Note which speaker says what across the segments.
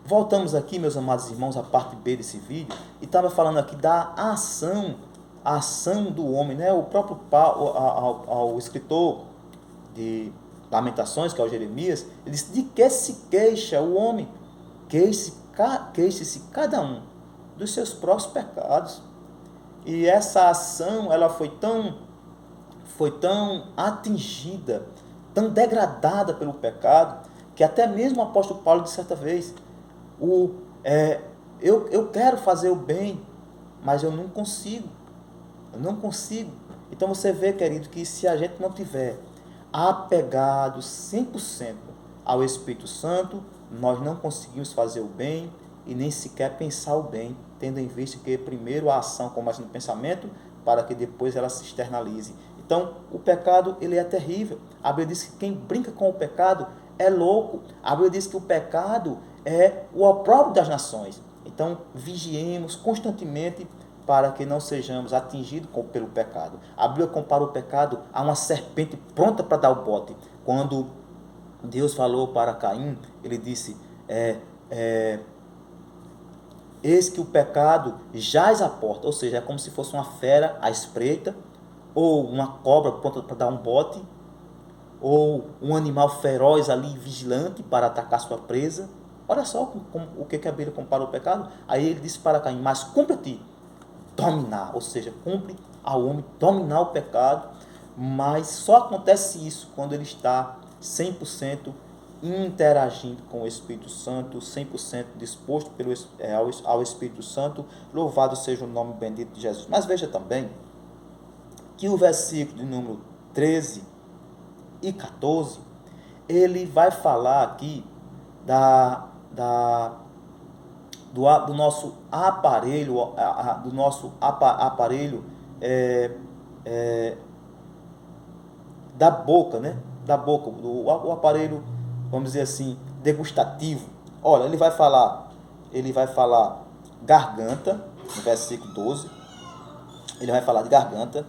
Speaker 1: voltamos aqui, meus amados irmãos, à parte B desse vídeo, e estava falando aqui da a ação do homem, né? O próprio Paulo, ao escritor de Lamentações, que é o Jeremias, ele disse: de que se queixa o homem? Queixe-se cada um dos seus próprios pecados. E essa ação, ela foi tão atingida, tão degradada pelo pecado, que até mesmo o apóstolo Paulo, de certa vez, eu quero fazer o bem, mas eu não consigo. Eu não consigo. Então você vê, querido, que se a gente não tiver apegado 100% ao Espírito Santo, nós não conseguimos fazer o bem e nem sequer pensar o bem, tendo em vista que primeiro a ação começa no pensamento, para que depois ela se externalize. Então, o pecado, ele é terrível. A Bíblia diz que quem brinca com o pecado é louco. A Bíblia diz que o pecado é o opróbrio das nações. Então, vigiemos constantemente para que não sejamos atingidos pelo pecado. A Bíblia compara o pecado a uma serpente pronta para dar o bote. Quando Deus falou para Caim, ele disse: eis que o pecado jaz à porta, ou seja, é como se fosse uma fera à espreita, ou uma cobra pronta para dar um bote, ou um animal feroz ali vigilante para atacar sua presa. Olha só o que a Bíblia compara o pecado. Aí ele disse para Caim: mas cumpre a ti dominar, ou seja, cumpre ao homem dominar o pecado, mas só acontece isso quando ele está 100% interagindo com o Espírito Santo, 100% disposto ao Espírito Santo. Louvado seja o nome bendito de Jesus. Mas veja também que o versículo de número 13 e 14, ele vai falar aqui do nosso aparelho, da boca, né? Da boca, o aparelho, vamos dizer assim, degustativo. Olha, ele vai falar garganta, no versículo 12, ele vai falar de garganta.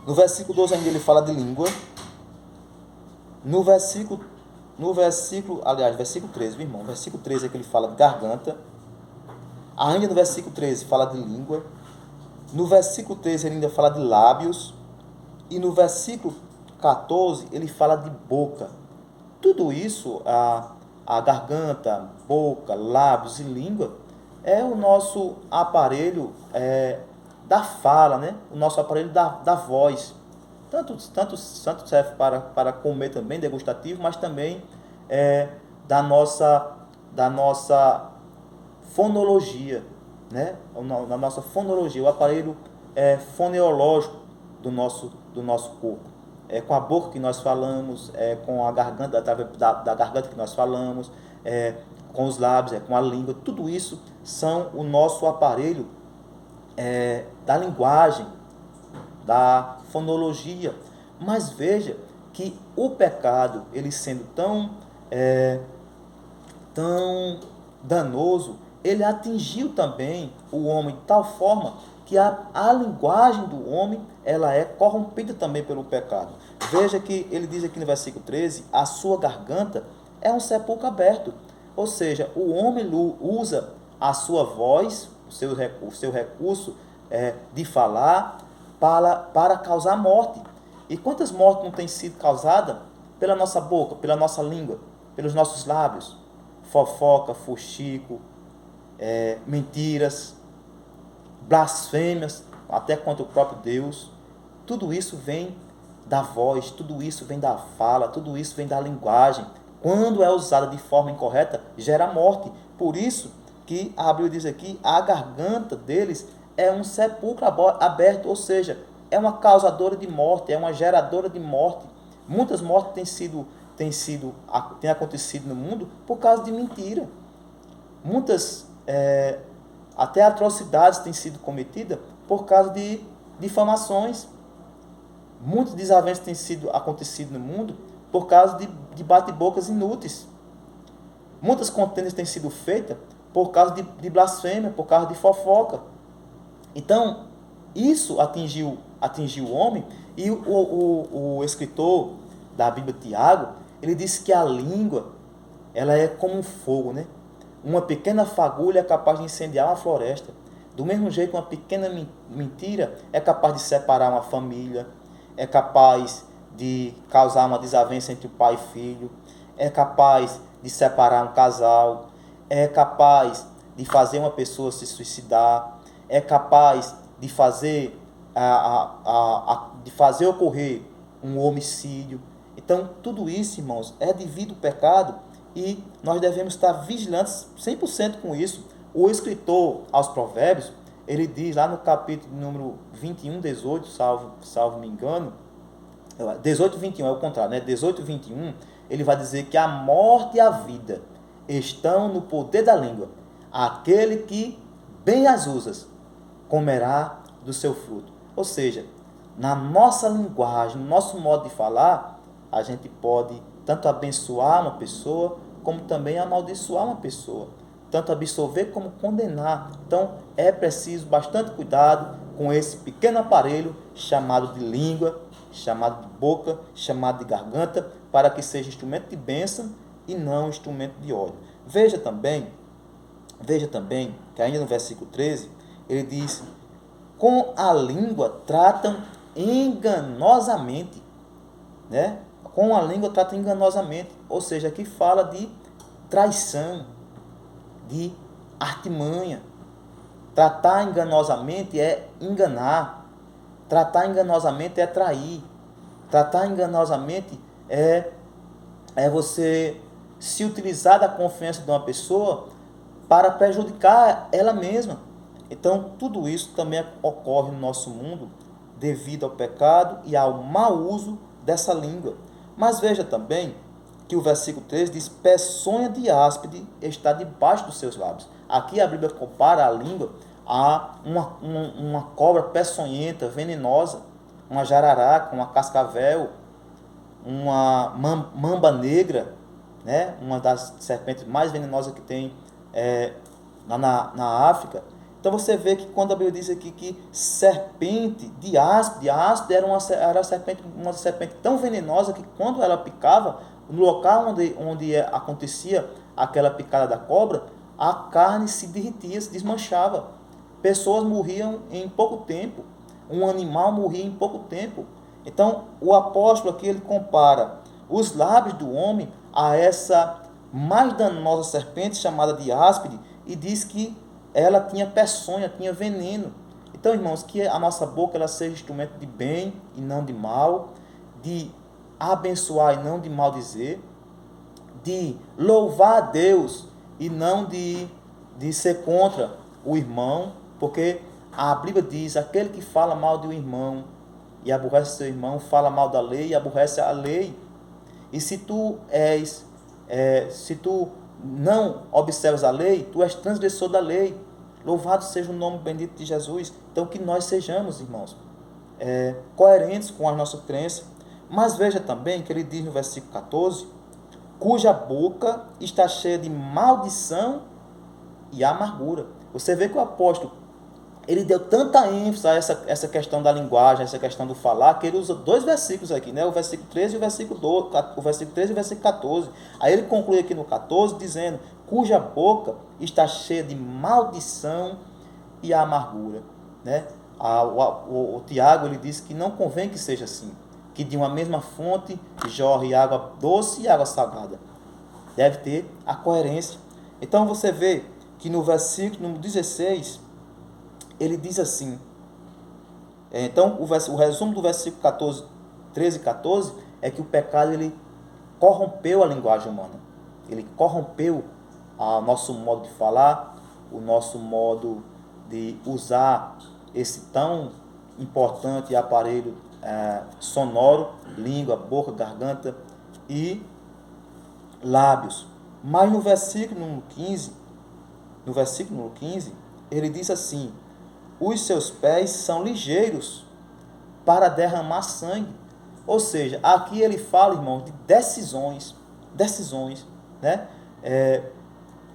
Speaker 1: No versículo 12 ainda ele fala de língua. No versículo 13, meu irmão, versículo 13 é que ele fala de garganta. Ainda no versículo 13 fala de língua. No versículo 13 ele ainda fala de lábios. E no versículo 14 ele fala de boca. Tudo isso, a garganta, boca, lábios e língua, é o nosso aparelho da fala, né? O nosso aparelho da voz. Tanto serve para comer também, degustativo, mas também da nossa fonologia, né? Na nossa fonologia, o aparelho foneológico do nosso corpo. É com a boca que nós falamos, é com a garganta, através da garganta que nós falamos, com os lábios, com a língua. Tudo isso são o nosso aparelho da linguagem, da fonologia. Mas veja que o pecado, ele sendo tão danoso, ele atingiu também o homem de tal forma que a linguagem do homem, ela é corrompida também pelo pecado. Veja que ele diz aqui no versículo 13, a sua garganta é um sepulcro aberto. Ou seja, o homem usa a sua voz, o seu recurso de falar, para causar morte. E quantas mortes não têm sido causadas pela nossa boca, pela nossa língua, pelos nossos lábios? Fofoca, fuxico, mentiras, blasfêmias, até contra o próprio Deus. Tudo isso vem da voz, tudo isso vem da fala, tudo isso vem da linguagem. Quando é usada de forma incorreta, gera morte. Por isso que a Bíblia diz aqui, a garganta deles é um sepulcro aberto, ou seja, é uma causadora de morte, é uma geradora de morte. Muitas mortes têm acontecido no mundo por causa de mentira. Muitas até atrocidades têm sido cometidas por causa de difamações. Muitas desavenças têm acontecido no mundo por causa de bate-bocas inúteis. Muitas contendas têm sido feitas por causa de blasfêmia, por causa de fofoca. Então, isso atingiu o homem, e o escritor da Bíblia, Tiago, ele disse que a língua, ela é como um fogo, né? uma pequena fagulha é capaz de incendiar uma floresta. Do mesmo jeito, uma pequena mentira é capaz de separar uma família, é capaz de causar uma desavença entre o pai e filho, é capaz de separar um casal, é capaz de fazer uma pessoa se suicidar, é capaz de fazer, de fazer ocorrer um homicídio. Então, tudo isso, irmãos, é devido ao pecado e nós devemos estar vigilantes 100% com isso. O escritor aos Provérbios, ele diz lá no capítulo número 21, 18, salvo me engano, 18, 21 é o contrário, né? 18, 21, ele vai dizer que a morte e a vida estão no poder da língua. Aquele que bem as usa, comerá do seu fruto. Ou seja, na nossa linguagem, no nosso modo de falar, a gente pode tanto abençoar uma pessoa, como também amaldiçoar uma pessoa. Tanto absolver como condenar. Então, é preciso bastante cuidado com esse pequeno aparelho chamado de língua, chamado de boca, chamado de garganta, para que seja instrumento de bênção e não instrumento de ódio. Veja também que ainda no versículo 13, ele diz: com a língua tratam enganosamente, né? Com a língua tratam enganosamente, ou seja, aqui fala de traição, de artimanha. Tratar enganosamente é enganar, tratar enganosamente é trair, tratar enganosamente é você se utilizar da confiança de uma pessoa para prejudicar ela mesma. Então, tudo isso também ocorre no nosso mundo devido ao pecado e ao mau uso dessa língua. Mas veja também que o versículo 13 diz: peçonha de áspide está debaixo dos seus lábios. Aqui a Bíblia compara a língua a uma cobra peçonhenta, venenosa, uma jararaca, uma cascavel, uma mamba negra, né? Uma das serpentes mais venenosas que tem na África. Então você vê que quando a Bíblia diz aqui que serpente de áspide, a áspide era uma serpente tão venenosa que quando ela picava, no local onde acontecia aquela picada da cobra, a carne se derretia, se desmanchava. Pessoas morriam em pouco tempo, um animal morria em pouco tempo. Então o apóstolo aqui ele compara os lábios do homem a essa mais danosa serpente chamada de áspide e diz que ela tinha peçonha, tinha veneno. Então, irmãos, que a nossa boca ela seja instrumento de bem e não de mal, de abençoar e não de maldizer, de louvar a Deus e não de ser contra o irmão, porque a Bíblia diz: aquele que fala mal de um irmão e aborrece seu irmão, fala mal da lei e aborrece a lei. E se tu não observas a lei, tu és transgressor da lei. Louvado seja o nome bendito de Jesus. Então que nós sejamos, irmãos, coerentes com a nossa crença. Mas veja também que ele diz no versículo 14, cuja boca está cheia de maldição e amargura. Você vê que o apóstolo, ele deu tanta ênfase a essa questão da linguagem, essa questão do falar, que ele usa dois versículos aqui, né? O versículo 13 e o versículo 12, o versículo 13 e o versículo 14. Aí ele conclui aqui no 14 dizendo: cuja boca está cheia de maldição e amargura, né? O Tiago ele diz que não convém que seja assim, que de uma mesma fonte jorre água doce e água salgada. Deve ter a coerência. Então você vê que no versículo número 16, ele diz assim, então o resumo do versículo 13 e 14 é que o pecado ele corrompeu a linguagem humana, ele corrompeu o nosso modo de falar, o nosso modo de usar esse tão importante aparelho sonoro, língua, boca, garganta e lábios. Mas no versículo número 15, ele diz assim: os seus pés são ligeiros para derramar sangue. Ou seja, aqui ele fala, irmãos, de decisões, né?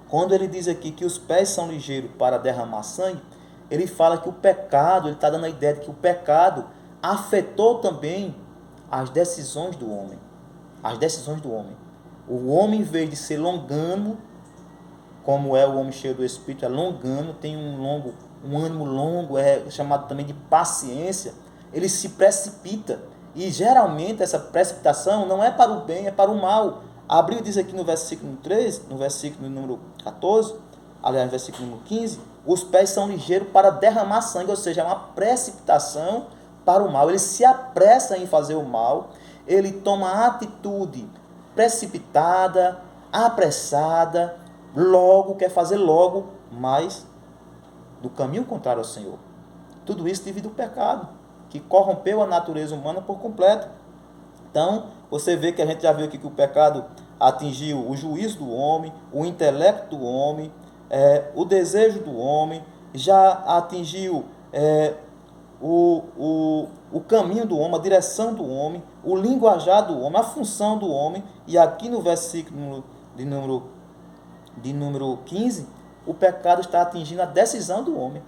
Speaker 1: Quando ele diz aqui que os pés são ligeiros para derramar sangue, ele fala que o pecado, ele está dando a ideia de que o pecado afetou também as decisões do homem. As decisões do homem. O homem, em vez de ser longânimo como é o homem cheio do Espírito, é longano, tem um ânimo longo, é chamado também de paciência, ele se precipita. E geralmente essa precipitação não é para o bem, é para o mal. A Bíblia diz aqui no versículo 3, no versículo número 14, aliás, no versículo número 15, os pés são ligeiros para derramar sangue, ou seja, é uma precipitação para o mal. Ele se apressa em fazer o mal, ele toma atitude precipitada, apressada, logo, quer fazer logo, mas do caminho contrário ao Senhor. Tudo isso devido ao pecado, que corrompeu a natureza humana por completo. Então, você vê que a gente já viu aqui que o pecado atingiu o juízo do homem, o intelecto do homem, o desejo do homem, já atingiu o caminho do homem, a direção do homem, o linguajar do homem, a função do homem. E aqui no versículo de número 15, o pecado está atingindo a decisão do homem.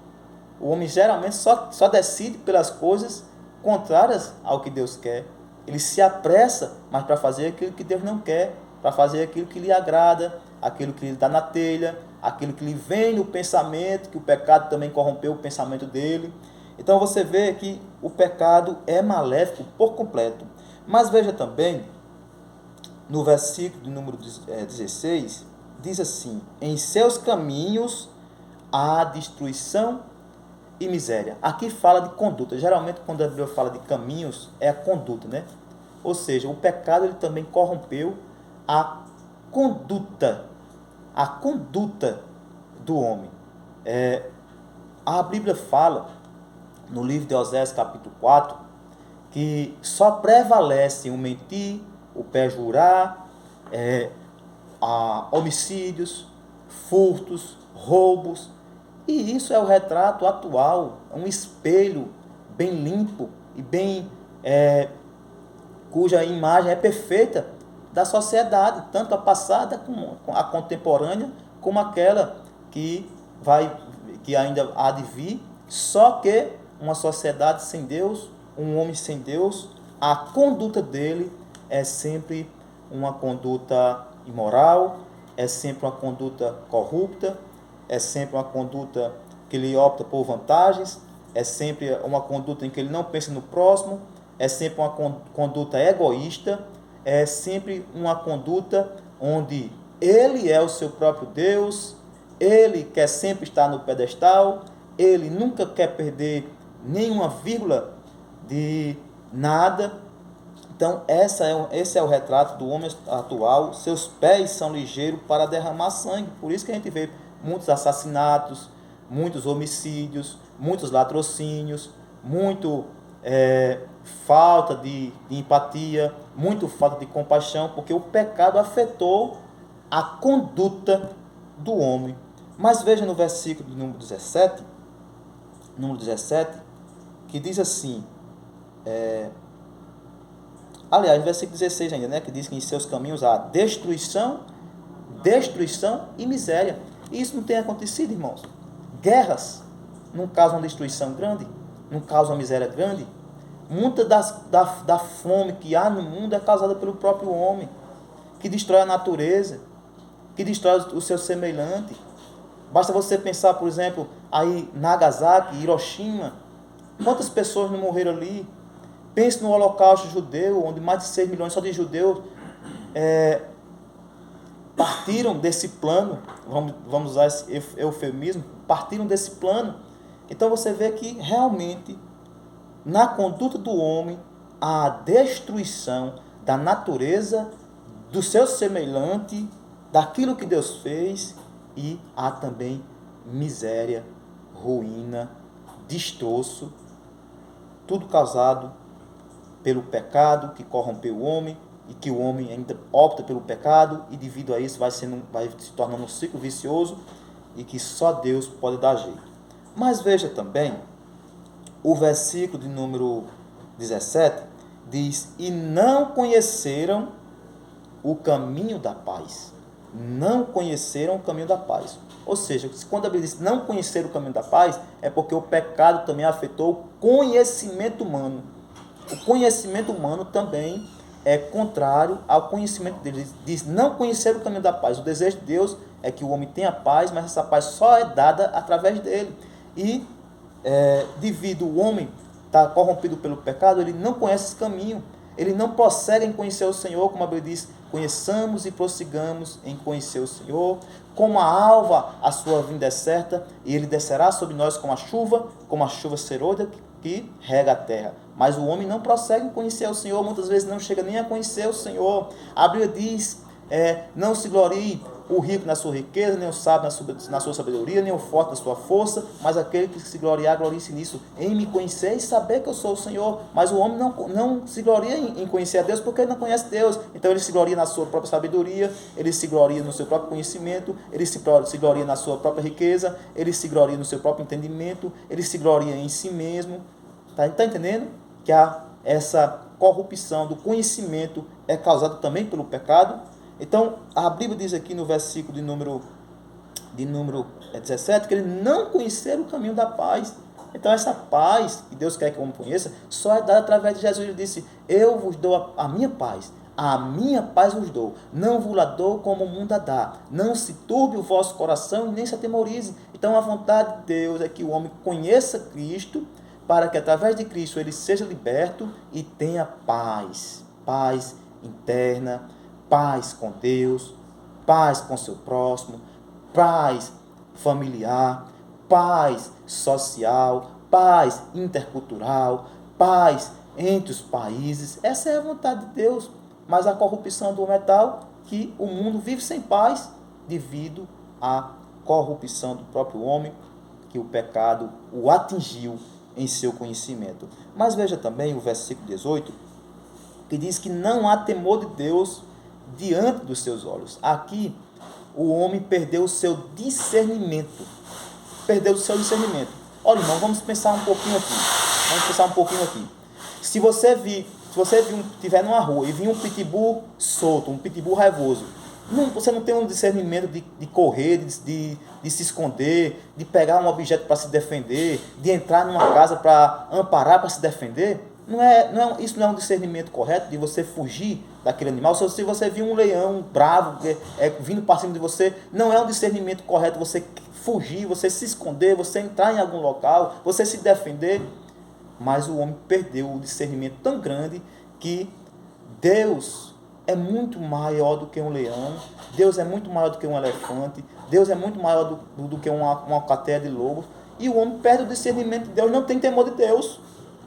Speaker 1: O homem geralmente só decide pelas coisas contrárias ao que Deus quer. Ele se apressa, mas para fazer aquilo que Deus não quer, para fazer aquilo que lhe agrada, aquilo que lhe dá na telha, aquilo que lhe vem no pensamento, que o pecado também corrompeu o pensamento dele. Então você vê que o pecado é maléfico por completo. Mas veja também, no versículo de número 16, diz assim: em seus caminhos há destruição e miséria. Aqui fala de conduta. Geralmente quando a Bíblia fala de caminhos, é a conduta, né? Ou seja, o pecado ele também corrompeu a conduta do homem. A Bíblia fala no livro de Oséias capítulo 4 que só prevalece o mentir, o perjurar, homicídios, furtos, roubos. E isso é o retrato atual, um espelho bem limpo e bem cuja imagem é perfeita da sociedade, tanto a passada como a contemporânea, como aquela que ainda há de vir. Só que uma sociedade sem Deus, um homem sem Deus, a conduta dele é sempre uma conduta imoral, é sempre uma conduta corrupta, é sempre uma conduta que ele opta por vantagens, é sempre uma conduta em que ele não pensa no próximo, é sempre uma conduta egoísta, é sempre uma conduta onde ele é o seu próprio Deus, ele quer sempre estar no pedestal, ele nunca quer perder nenhuma vírgula de nada. Então, esse é o retrato do homem atual. Seus pés são ligeiros para derramar sangue. Por isso que a gente vê muitos assassinatos, muitos homicídios, muitos latrocínios, muito falta de empatia, muito falta de compaixão, porque o pecado afetou a conduta do homem. Mas veja no versículo número 17, que diz assim, aliás, no versículo 16 ainda, né, que diz que em seus caminhos há destruição e miséria. E isso não tem acontecido, irmãos. Guerras não causam destruição grande, não causam miséria grande. Muita da fome que há no mundo é causada pelo próprio homem, que destrói a natureza, que destrói o seu semelhante. Basta você pensar, por exemplo, aí Nagasaki, Hiroshima, quantas pessoas não morreram ali? Pense no Holocausto judeu, onde mais de 6 milhões só de judeus partiram desse plano, vamos usar esse eufemismo, partiram desse plano. Então você vê que realmente, na conduta do homem, há a destruição da natureza, do seu semelhante, daquilo que Deus fez, e há também miséria, ruína, destroço, tudo causado pelo pecado que corrompeu o homem, e que o homem ainda opta pelo pecado, e devido a isso vai se tornando um ciclo vicioso, e que só Deus pode dar jeito. Mas veja também, o versículo de número 17, diz: e não conheceram o caminho da paz. Não conheceram o caminho da paz. Ou seja, quando a Bíblia diz não conhecer o caminho da paz, é porque o pecado também afetou o conhecimento humano. O conhecimento humano também é contrário ao conhecimento dele. Diz não conhecer o caminho da paz. O desejo de Deus é que o homem tenha paz, mas essa paz só é dada através dele. E devido o homem estar corrompido pelo pecado, ele não conhece esse caminho. Ele não prossegue em conhecer o Senhor, como a Bíblia diz, conheçamos e prossigamos em conhecer o Senhor. Como a alva, a sua vinda é certa, e ele descerá sobre nós como a chuva serôdia que rega a terra. Mas o homem não prossegue em conhecer o Senhor, muitas vezes não chega nem a conhecer o Senhor. A Bíblia diz, não se glorie o rico na sua riqueza, nem o sábio na sua sabedoria, nem o forte na sua força, mas aquele que se gloriar, glorie-se nisso, em me conhecer e saber que eu sou o Senhor. Mas o homem não se gloria em conhecer a Deus, porque ele não conhece Deus. Então ele se gloria na sua própria sabedoria, ele se gloria no seu próprio conhecimento, ele se gloria na sua própria riqueza, ele se gloria no seu próprio entendimento, ele se gloria em si mesmo. Está entendendo? Que essa corrupção do conhecimento é causada também pelo pecado. Então, a Bíblia diz aqui no versículo de número 17, que ele não conhecer o caminho da paz. Então, essa paz que Deus quer que o homem conheça, só é dada através de Jesus. Ele disse, eu vos dou a minha paz vos dou. Não vos la dou como o mundo a dá. Não se turbe o vosso coração e nem se atemorize. Então, a vontade de Deus é que o homem conheça Cristo, para que através de Cristo ele seja liberto e tenha paz. Paz interna, paz com Deus, paz com seu próximo, paz familiar, paz social, paz intercultural, paz entre os países. Essa é a vontade de Deus. Mas a corrupção do homem é tal que o mundo vive sem paz devido à corrupção do próprio homem, que o pecado o atingiu em seu conhecimento. Mas veja também o versículo 18, que diz que não há temor de Deus diante dos seus olhos. Aqui, o homem perdeu o seu discernimento. Perdeu o seu discernimento. Olha, irmão, vamos pensar um pouquinho aqui. Se você estiver numa rua e vir um pitbull solto, um pitbull raivoso, você não tem um discernimento de correr, de se esconder, de pegar um objeto para se defender, de entrar numa casa para amparar, para se defender. Isso não é um discernimento correto de você fugir daquele animal. Se você vir um leão bravo vindo para cima de você, não é um discernimento correto você fugir, você se esconder, você entrar em algum local, você se defender. Mas o homem perdeu o discernimento tão grande que Deus é muito maior do que um leão, Deus é muito maior do que um elefante, Deus é muito maior do que uma cateia de lobos, e o homem perde o discernimento de Deus, não tem temor de Deus.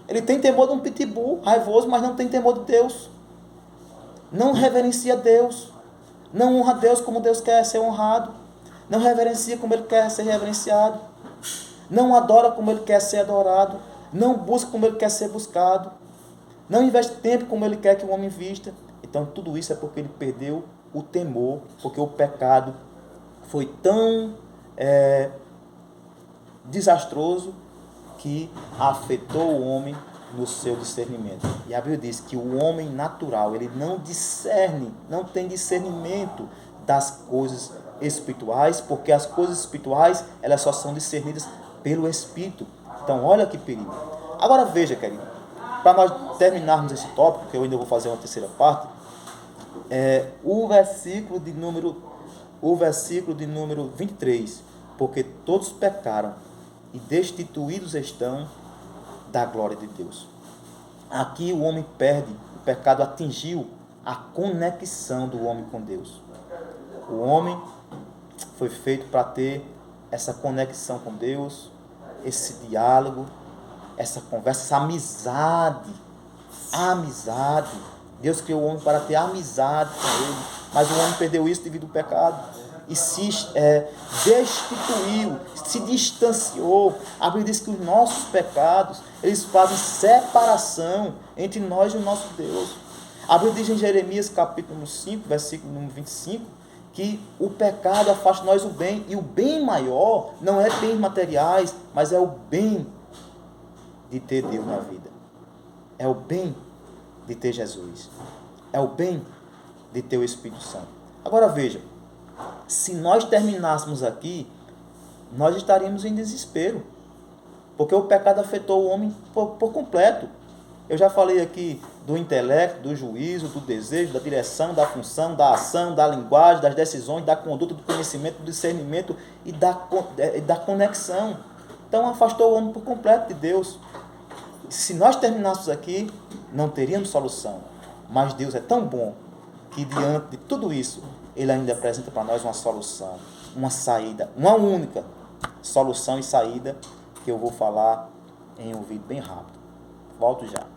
Speaker 1: Ele tem temor de um pitbull raivoso, mas não tem temor de Deus. Não reverencia Deus. Não honra Deus como Deus quer ser honrado. Não reverencia como Ele quer ser reverenciado. Não adora como Ele quer ser adorado. Não busca como Ele quer ser buscado. Não investe tempo como Ele quer que o homem invista. Então, tudo isso é porque ele perdeu o temor, porque o pecado foi tão desastroso que afetou o homem no seu discernimento. E a Bíblia diz que o homem natural, ele não discerne, não tem discernimento das coisas espirituais, porque as coisas espirituais, elas só são discernidas pelo Espírito. Então, olha que perigo. Agora veja, querido, para nós terminarmos esse tópico, que eu ainda vou fazer uma terceira parte, o versículo de número 23, porque todos pecaram e destituídos estão da glória de Deus. Aqui o homem perde, o pecado atingiu a conexão do homem com Deus. O homem foi feito para ter essa conexão com Deus, esse diálogo, essa conversa, essa amizade. Deus criou o homem para ter amizade com Ele, mas o homem perdeu isso devido ao pecado. E se destituiu, se distanciou. A Bíblia diz que os nossos pecados, eles fazem separação entre nós e o nosso Deus. A Bíblia diz em Jeremias capítulo 5, versículo número 25, que o pecado afasta de nós o bem, e o bem maior não é bens materiais, mas é o bem de ter Deus na vida. É o bem de ter Jesus. É o bem de ter o Espírito Santo. Agora veja, se nós terminássemos aqui, nós estaríamos em desespero, porque o pecado afetou o homem por completo. Eu já falei aqui do intelecto, do juízo, do desejo, da direção, da função, da ação, da linguagem, das decisões, da conduta, do conhecimento, do discernimento e da conexão. Então afastou o homem por completo de Deus. Se nós terminássemos aqui, não teríamos solução. Mas Deus é tão bom que diante de tudo isso, Ele ainda apresenta para nós uma solução, uma saída, uma única solução e saída que eu vou falar em um vídeo bem rápido. Volto já.